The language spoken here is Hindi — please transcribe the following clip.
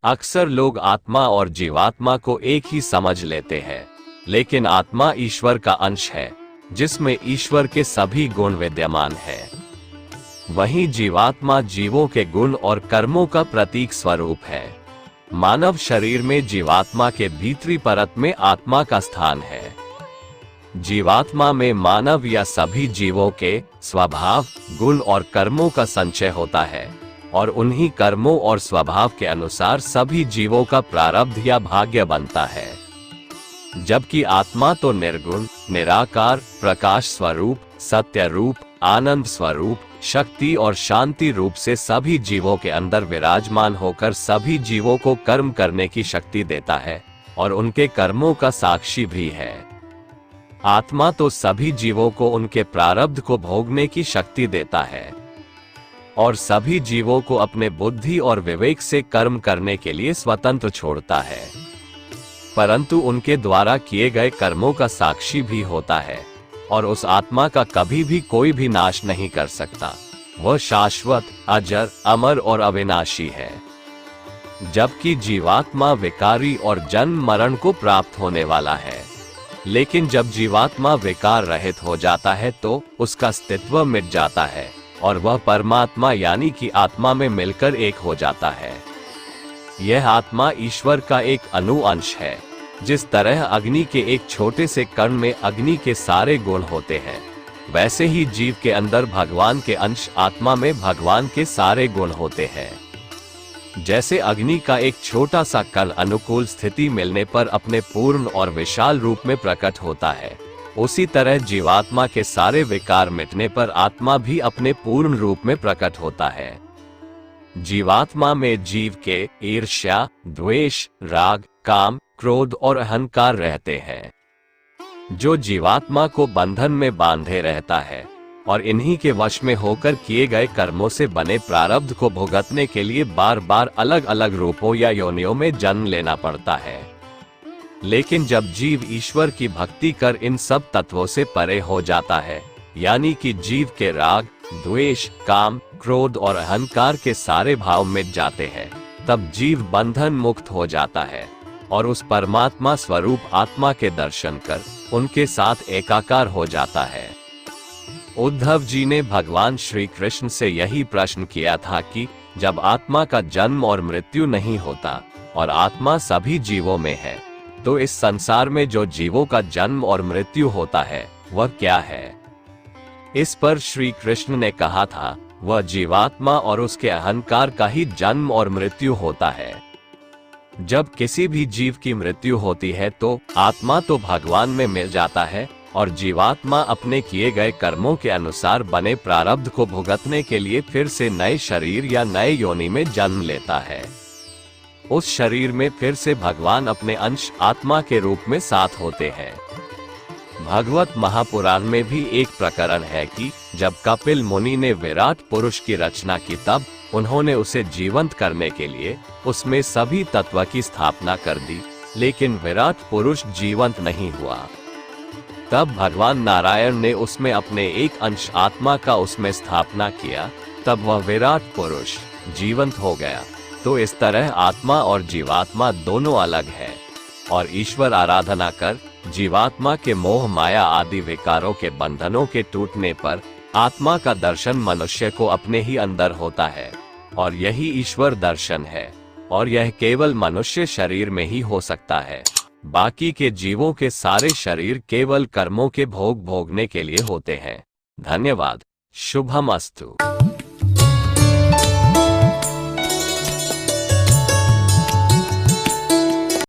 अक्सर लोग आत्मा और जीवात्मा को एक ही समझ लेते हैं, लेकिन आत्मा ईश्वर का अंश है, जिसमें ईश्वर के सभी गुण विद्यमान हैं। वहीं जीवात्मा जीवों के गुण और कर्मों का प्रतीक स्वरूप है। मानव शरीर में जीवात्मा के भीतरी परत में आत्मा का स्थान है। जीवात्मा में मानव या सभी जीवों के स्वभाव, गुण और कर्मों का संचय होता है, और उन्हीं कर्मों और स्वभाव के अनुसार सभी जीवों का प्रारब्ध या भाग्य बनता है। जबकि आत्मा तो निर्गुण, निराकार, प्रकाश स्वरूप, सत्य रूप, आनंद स्वरूप, शक्ति और शांति रूप से सभी जीवों के अंदर विराजमान होकर सभी जीवों को कर्म करने की शक्ति देता है और उनके कर्मों का साक्षी भी है। आत्मा तो सभी जीवों को उनके प्रारब्ध को भोगने की शक्ति देता है और सभी जीवों को अपने बुद्धि और विवेक से कर्म करने के लिए स्वतंत्र छोड़ता है, परंतु उनके द्वारा किए गए कर्मों का साक्षी भी होता है और उस आत्मा का कभी भी कोई भी नाश नहीं कर सकता। वह शाश्वत, अजर, अमर और अविनाशी है। जबकि जीवात्मा विकारी और जन्म मरण को प्राप्त होने वाला है। लेकिन जब जीवात्मा विकार रहित हो जाता है तो उसका अस्तित्व मिट जाता है और वह परमात्मा यानी कि आत्मा में मिलकर एक हो जाता है। यह आत्मा ईश्वर का एक अणु अंश है। जिस तरह अग्नि के एक छोटे से कण में अग्नि के सारे गुण होते हैं, वैसे ही जीव के अंदर भगवान के अंश आत्मा में भगवान के सारे गुण होते हैं। जैसे अग्नि का एक छोटा सा कण अनुकूल स्थिति मिलने पर अपने पूर्ण और विशाल रूप में प्रकट होता है, उसी तरह जीवात्मा के सारे विकार मिटने पर आत्मा भी अपने पूर्ण रूप में प्रकट होता है। जीवात्मा में जीव के ईर्ष्या, द्वेष, राग, काम, क्रोध और अहंकार रहते हैं, जो जीवात्मा को बंधन में बांधे रहता है और इन्हीं के वश में होकर किए गए कर्मों से बने प्रारब्ध को भुगतने के लिए बार बार अलग अलग रूपों या योनियों में जन्म लेना पड़ता है। लेकिन जब जीव ईश्वर की भक्ति कर इन सब तत्वों से परे हो जाता है, यानी कि जीव के राग, द्वेष, काम, क्रोध और अहंकार के सारे भाव मिट जाते हैं, तब जीव बंधन मुक्त हो जाता है और उस परमात्मा स्वरूप आत्मा के दर्शन कर उनके साथ एकाकार हो जाता है। उद्धव जी ने भगवान श्री कृष्ण से यही प्रश्न किया था कि जब आत्मा का जन्म और मृत्यु नहीं होता और आत्मा सभी जीवों में है, तो इस संसार में जो जीवों का जन्म और मृत्यु होता है वह क्या है? इस पर श्री कृष्ण ने कहा था, वह जीवात्मा और उसके अहंकार का ही जन्म और मृत्यु होता है। जब किसी भी जीव की मृत्यु होती है तो आत्मा तो भगवान में मिल जाता है और जीवात्मा अपने किए गए कर्मों के अनुसार बने प्रारब्ध को भुगतने के लिए फिर से नए शरीर या नए योनि में जन्म लेता है। उस शरीर में फिर से भगवान अपने अंश आत्मा के रूप में साथ होते हैं। भागवत महापुराण में भी एक प्रकरण है कि जब कपिल मुनि ने विराट पुरुष की रचना की, तब उन्होंने उसे जीवंत करने के लिए उसमें सभी तत्व की स्थापना कर दी, लेकिन विराट पुरुष जीवंत नहीं हुआ। तब भगवान नारायण ने उसमें अपने एक अंश आत्मा का उसमें स्थापना किया, तब वह विराट पुरुष जीवंत हो गया। तो इस तरह आत्मा और जीवात्मा दोनों अलग है और ईश्वर आराधना कर जीवात्मा के मोह, माया आदि विकारों के बंधनों के टूटने पर आत्मा का दर्शन मनुष्य को अपने ही अंदर होता है और यही ईश्वर दर्शन है और यह केवल मनुष्य शरीर में ही हो सकता है। बाकी के जीवों के सारे शरीर केवल कर्मों के भोग भोगने के लिए होते हैं। धन्यवाद। शुभमस्तु।